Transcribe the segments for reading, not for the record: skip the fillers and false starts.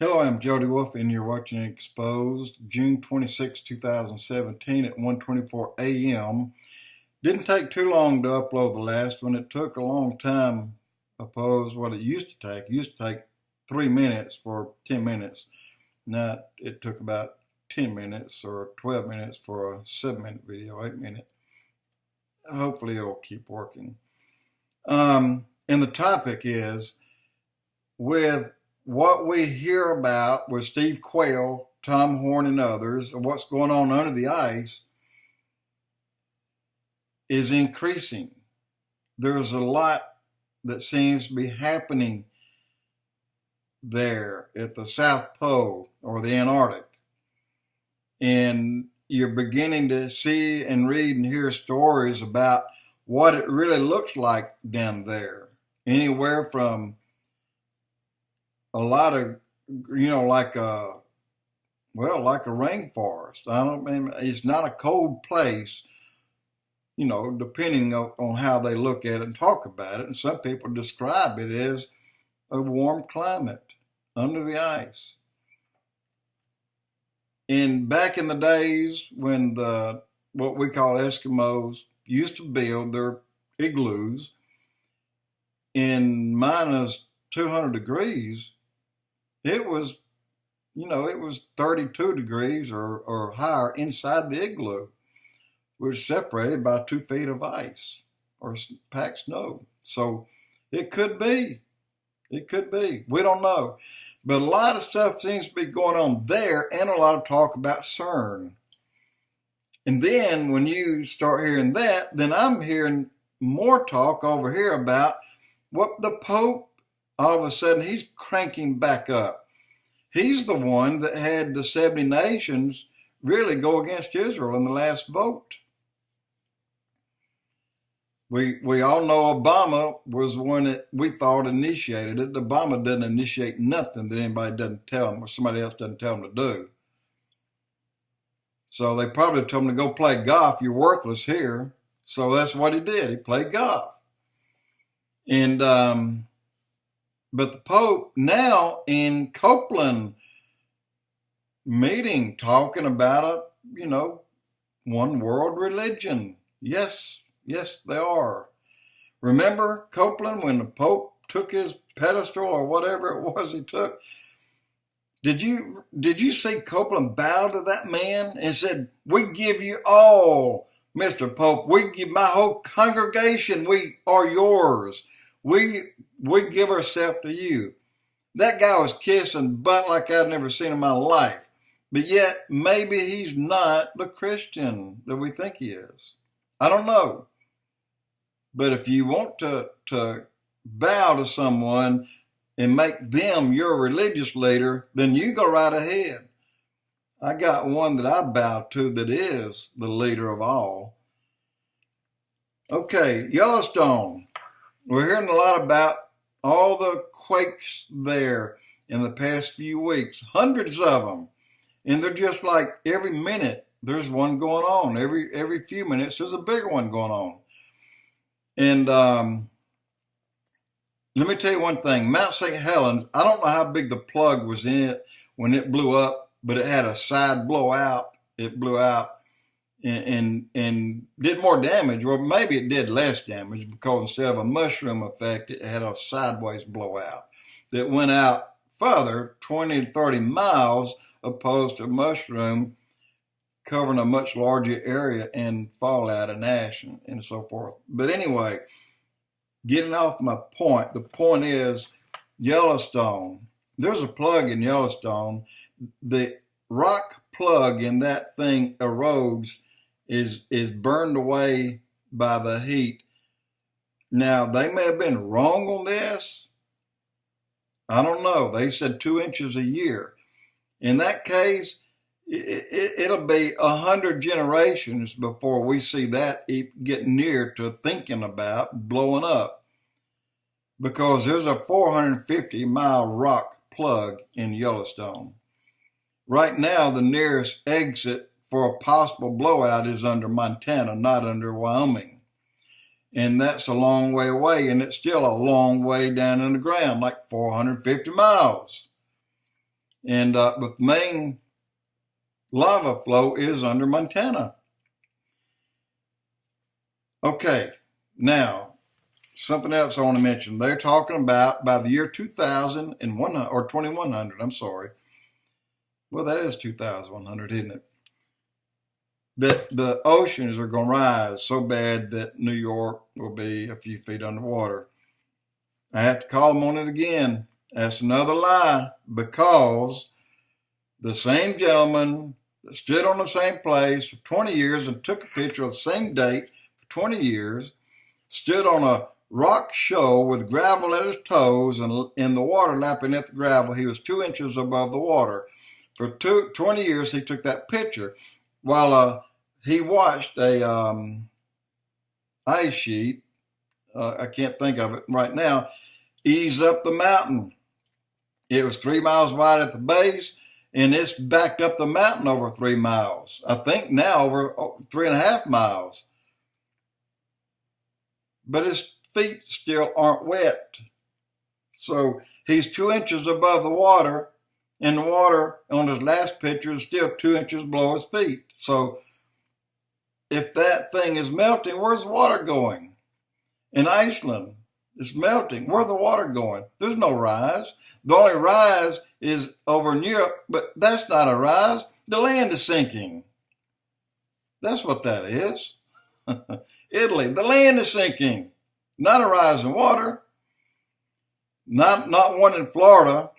Hello, I'm Jody Wolf, and you're watching Exposed, June 26, 2017 at 1:24 a.m. Didn't take too long to upload the last one. It took a long time, opposed what it used to take. It used to take 3 minutes for 10 minutes. Now it took about 10 minutes or 12 minutes for a 7-minute video, 8 minute. Hopefully it'll keep working. And the topic is with what we hear about with Steve Quayle, Tom Horn, and others, of what's going on under the ice is increasing. There's a lot that seems to be happening there at the South Pole or the Antarctic. And you're beginning to see and read and hear stories about what it really looks like down there. Anywhere from a lot of, like a rainforest. It's not a cold place, depending on how they look at it and talk about it. And some people describe it as a warm climate under the ice. And back in the days when what we call Eskimos used to build their igloos in minus 200 degrees, it was 32 degrees or higher inside the igloo. We're separated by 2 feet of ice or packed snow. So it could be. We don't know. But a lot of stuff seems to be going on there, and a lot of talk about Cern. And then when you start hearing that, then I'm hearing more talk over here about what the Pope, all of a sudden, he's cranking back up. He's the one that had the 70 nations really go against Israel in the last vote. We all know Obama was the one that we thought initiated it. Obama doesn't initiate nothing that anybody doesn't tell him or somebody else doesn't tell him to do. So they probably told him to go play golf. You're worthless here. So that's what he did. He played golf. And but the Pope now in Copeland meeting talking about one world religion. Yes, they are. Remember Copeland when the Pope took his pedestal or whatever it was he took? Did you see Copeland bow to that man and said, "We give you all, Mr. Pope. We give my whole congregation. We are yours. We give ourselves to you." That guy was kissing butt like I've never seen in my life. But yet, maybe he's not the Christian that we think he is. I don't know. But if you want to bow to someone and make them your religious leader, then you go right ahead. I got one that I bow to that is the leader of all. Okay, Yellowstone. We're hearing a lot about all the quakes there in the past few weeks, hundreds of them. And they're just like every minute there's one going on. Every few minutes there's a bigger one going on. And let me tell you one thing. Mount St. Helens, I don't know how big the plug was in it when it blew up, but it had a side blowout. It blew out and did more damage, or maybe it did less damage because instead of a mushroom effect, it had a sideways blowout that went out further, 20 to 30 miles, opposed to a mushroom covering a much larger area and fallout and ash and so forth. But anyway, getting off my point, the point is Yellowstone. There's a plug in Yellowstone. The rock plug in that thing erodes, is burned away by the heat. Now, they may have been wrong on this. I don't know. They said 2 inches a year. In that case, it'll be 100 generations before we see that get near to thinking about blowing up. Because there's a 450-mile rock plug in Yellowstone. Right now, the nearest exit for a possible blowout is under Montana, not under Wyoming. And that's a long way away, and it's still a long way down in the ground, like 450 miles. And the main lava flow is under Montana. Okay, now, something else I want to mention. They're talking about by the year 2100, or 2100, I'm sorry. Well, that is 2100, isn't it? That the oceans are going to rise so bad that New York will be a few feet underwater. I have to call them on it again. That's another lie, because the same gentleman that stood on the same place for 20 years and took a picture of the same date for 20 years, stood on a rock show with gravel at his toes and in the water lapping at the gravel. He was 2 inches above the water. For 20 years, he took that picture while he watched a ice sheet, I can't think of it right now, ease up the mountain. It was 3 miles wide at the base, and it's backed up the mountain over 3 miles. I think now over 3.5 miles. But his feet still aren't wet. So he's 2 inches above the water, and the water on his last picture is still 2 inches below his feet. So if that thing is melting, where's the water going? In Iceland, it's melting. Where's the water going? There's no rise. The only rise is over in Europe, but that's not a rise. The land is sinking. That's what that is. Italy, the land is sinking. Not a rise in water. Not one in Florida.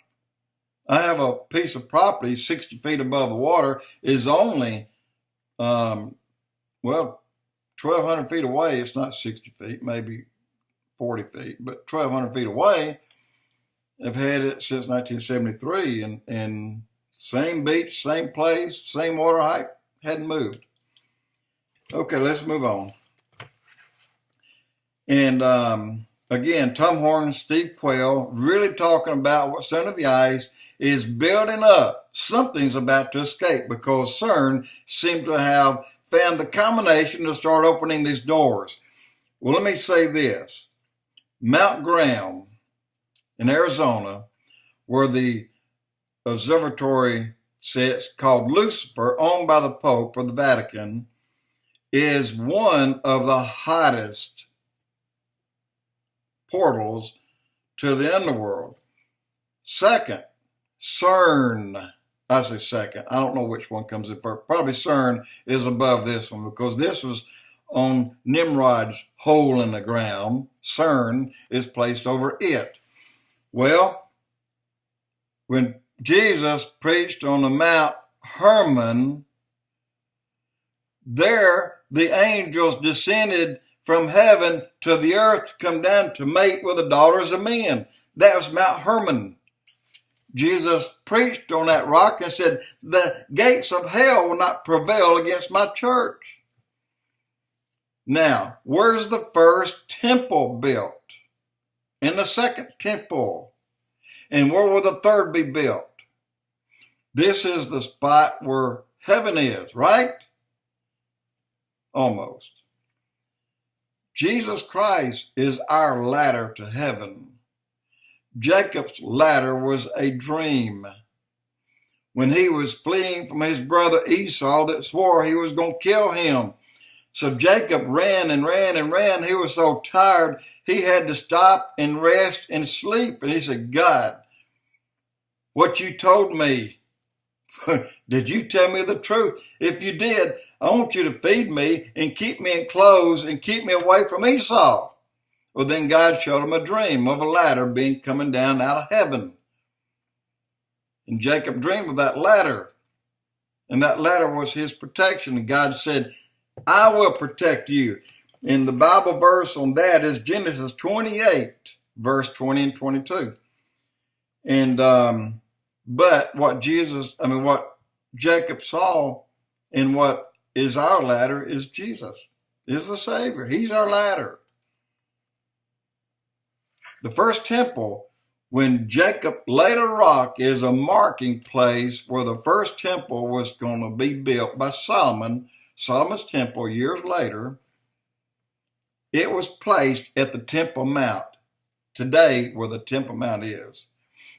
I have a piece of property 60 feet above the water, is only, 1,200 feet away. It's not 60 feet, maybe 40 feet, but 1,200 feet away. I've had it since 1973, and same beach, same place, same water height, hadn't moved. Okay, let's move on. And again, Tom Horn and Steve Quayle really talking about what's under the ice is building up. Something's about to escape, because Cern seemed to have found the combination to start opening these doors. Well, let me say this. Mount Graham in Arizona, where the observatory sits, called Lucifer, owned by the Pope or the Vatican, is one of the hottest portals to the underworld. Second, Cern. I say second. I don't know which one comes in first. Probably Cern is above this one, because this was on Nimrod's hole in the ground. Cern is placed over it. Well, when Jesus preached on the Mount Hermon, there the angels descended from heaven to the earth to come down to mate with the daughters of men. That was Mount Hermon. Jesus preached on that rock and said, the gates of hell will not prevail against my church. Now, where's the first temple built? And the second temple? And where will the third be built? This is the spot where heaven is, right? Almost. Jesus Christ is our ladder to heaven. Jacob's ladder was a dream. When he was fleeing from his brother Esau that swore he was going to kill him. So Jacob ran and ran and ran. He was so tired, he had to stop and rest and sleep. And he said, God, what you told me, did you tell me the truth? If you did, I want you to feed me and keep me in clothes and keep me away from Esau. Well, then God showed him a dream of a ladder coming down out of heaven. And Jacob dreamed of that ladder. And that ladder was his protection. And God said, I will protect you. And the Bible verse on that is Genesis 28, verse 20 and 22. And, but what Jacob saw and what is our ladder is Jesus, is the Savior. He's our ladder. The first temple, when Jacob laid a rock, is a marking place where the first temple was going to be built by Solomon. Solomon's temple years later. It was placed at the Temple Mount, today where the Temple Mount is.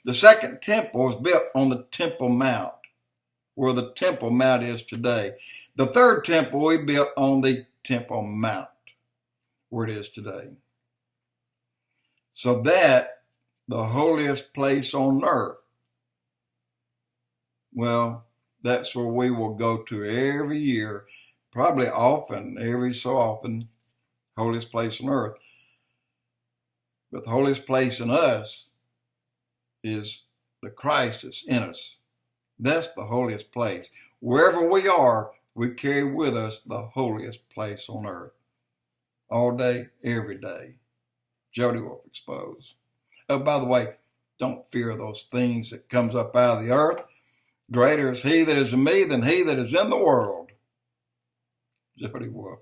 The second temple was built on the Temple Mount, where the Temple Mount is today. The third temple we built on the Temple Mount, where it is today. So that, the holiest place on earth, well, that's where we will go to every year, probably often, every so often, holiest place on earth. But the holiest place in us is the Christ that's in us. That's the holiest place. Wherever we are, we carry with us the holiest place on earth. All day, every day. Jody will expose. Oh, by the way, don't fear those things that comes up out of the earth. Greater is he that is in me than he that is in the world. Jody Wolf.